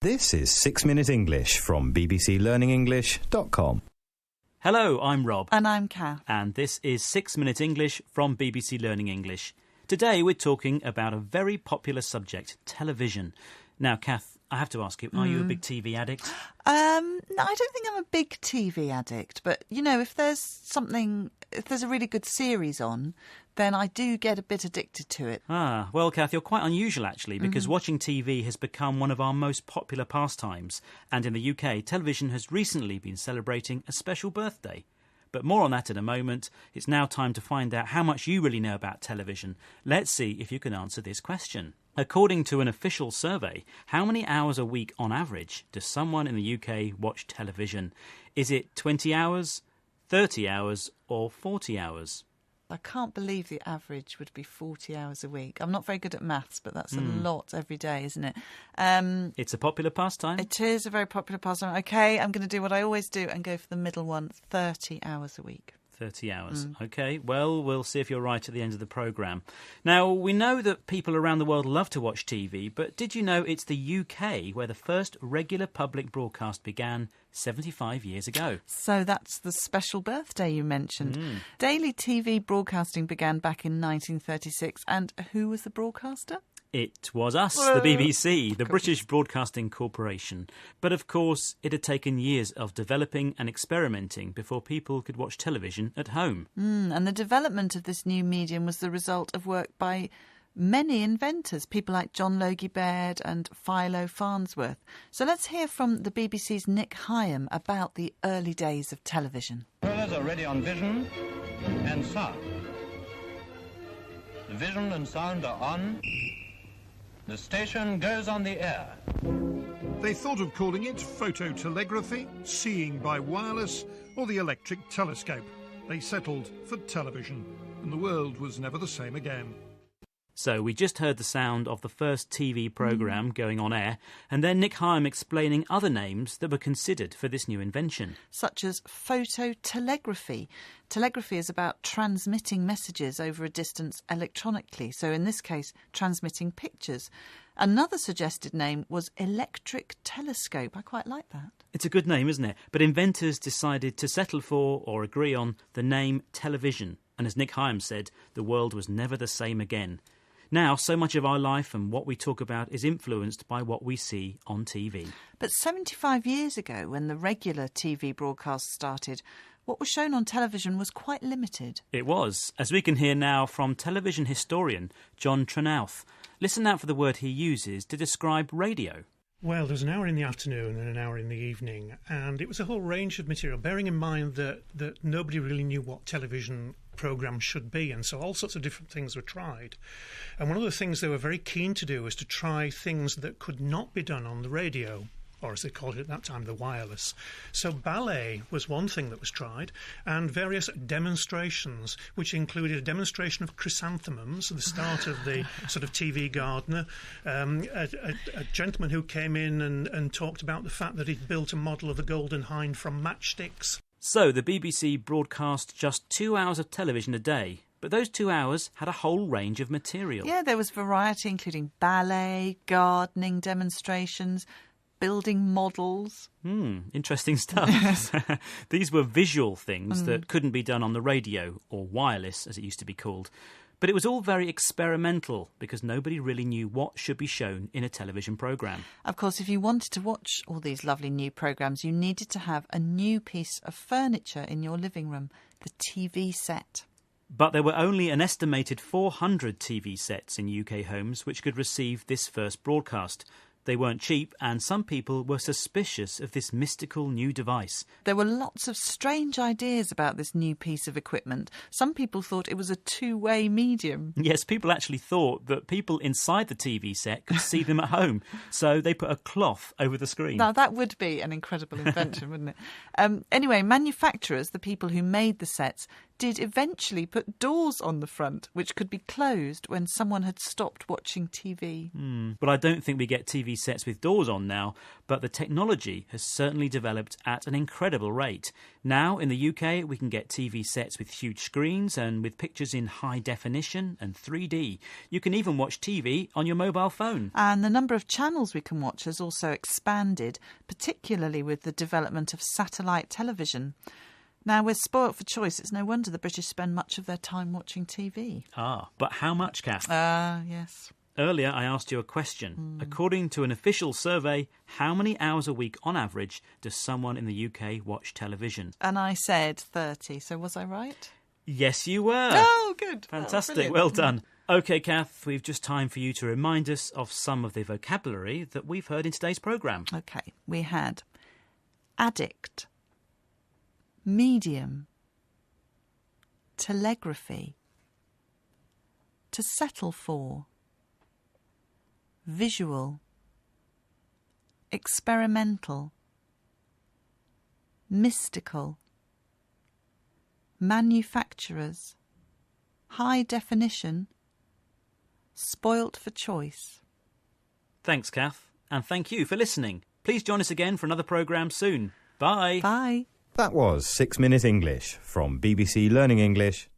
This is 6 Minute English from bbclearningenglish.com. Hello, I'm Rob. And I'm Kath. And this is 6 Minute English from BBC Learning English. Today we're talking about a very popular subject, television. Now, Kath, I have to ask you, are you a big TV addict? No, I don't think I'm a big TV addict, but, you know, if there's a really good series on, then I do get a bit addicted to it. Well, Kath, you're quite unusual, actually, because watching TV has become one of our most popular pastimes. And in the UK, television has recently been celebrating a special birthday. But more on that in a moment. It's now time to find out how much you really know about television. Let's see if you can answer this question. According to an official survey, how many hours a week on average does someone in the UK watch television? Is it 20 hours, 30 hours or 40 hours? I can't believe the average would be 40 hours a week. I'm not very good at maths, but that's a lot every day, isn't it? It's a popular pastime. It is a very popular pastime. OK, I'm going to do what I always do and go for the middle one, 30 hours a week. 30 hours. OK, well, we'll see if you're right at the end of the programme. Now, we know that people around the world love to watch TV, but did you know it's the UK where the first regular public broadcast began 75 years ago? So that's the special birthday you mentioned. Daily TV broadcasting began back in 1936, and who was the broadcaster? It was us, the BBC, the British Broadcasting Corporation. But of course, it had taken years of developing and experimenting before people could watch television at home. And the development of this new medium was the result of work by many inventors, people like John Logie Baird and Philo Farnsworth. So let's hear from the BBC's Nick Hyam about the early days of television. Controllers are ready on vision and sound. The vision and sound are on. The station goes on the air. They thought of calling it phototelegraphy, seeing by wireless, or the electric telescope. They settled for television, and the world was never the same again. So we just heard the sound of the first TV programme going on air, and then Nick Hyam explaining other names that were considered for this new invention. Such as phototelegraphy. Telegraphy is about transmitting messages over a distance electronically, so in this case, transmitting pictures. Another suggested name was electric telescope. I quite like that. It's a good name, isn't it? But inventors decided to settle for or agree on the name television. And as Nick Hyam said, the world was never the same again. Now, so much of our life and what we talk about is influenced by what we see on TV. But 75 years ago, when the regular TV broadcast started, what was shown on television was quite limited. It was, as we can hear now from television historian John Trenouth. Listen out for the word he uses to describe radio. Well, there was an hour in the afternoon and an hour in the evening, and it was a whole range of material, bearing in mind that nobody really knew what television programmes should be, and so all sorts of different things were tried. And one of the things they were very keen to do was to try things that could not be done on the radio, or as they called it at that time, the wireless. So ballet was one thing that was tried, and various demonstrations, which included a demonstration of chrysanthemums, the start of the sort of TV gardener, a gentleman who came in and talked about the fact that he'd built a model of the Golden Hind from matchsticks. So the BBC broadcast just 2 hours of television a day. But those 2 hours had a whole range of material. Yeah, there was variety, including ballet, gardening demonstrations, building models. Interesting stuff. These were visual things that couldn't be done on the radio, or wireless as it used to be called. But it was all very experimental because nobody really knew what should be shown in a television programme. Of course, if you wanted to watch all these lovely new programmes, you needed to have a new piece of furniture in your living room, the TV set. But there were only an estimated 400 TV sets in UK homes which could receive this first broadcast. They weren't cheap, and some people were suspicious of this mystical new device. There were lots of strange ideas about this new piece of equipment. Some people thought it was a two-way medium. Yes, people actually thought that people inside the TV set could see them at home, so they put a cloth over the screen. Now, that would be an incredible invention, wouldn't it? Anyway, manufacturers, the people who made the sets, did eventually put doors on the front, which could be closed when someone had stopped watching TV. But I don't think we get TV TV sets with doors on now, but the technology has certainly developed at an incredible rate. Now, in the UK, we can get TV sets with huge screens and with pictures in high definition and 3D. You can even watch TV on your mobile phone. And the number of channels we can watch has also expanded, particularly with the development of satellite television. Now, we're spoilt for choice. It's no wonder the British spend much of their time watching TV. But how much, Kath? Yes. Earlier, I asked you a question. According to an official survey, how many hours a week on average does someone in the UK watch television? And I said 30, so was I right? Yes, you were. Oh, good. Fantastic. Oh, well done. OK, Kath, we've just time for you to remind us of some of the vocabulary that we've heard in today's programme. OK, we had addict, medium, telegraphy, to settle for, visual, experimental, mystical, manufacturers, high definition, spoilt for choice. Thanks, Kath, and thank you for listening. Please join us again for another programme soon. Bye. Bye. That was 6 Minute English from BBC Learning English.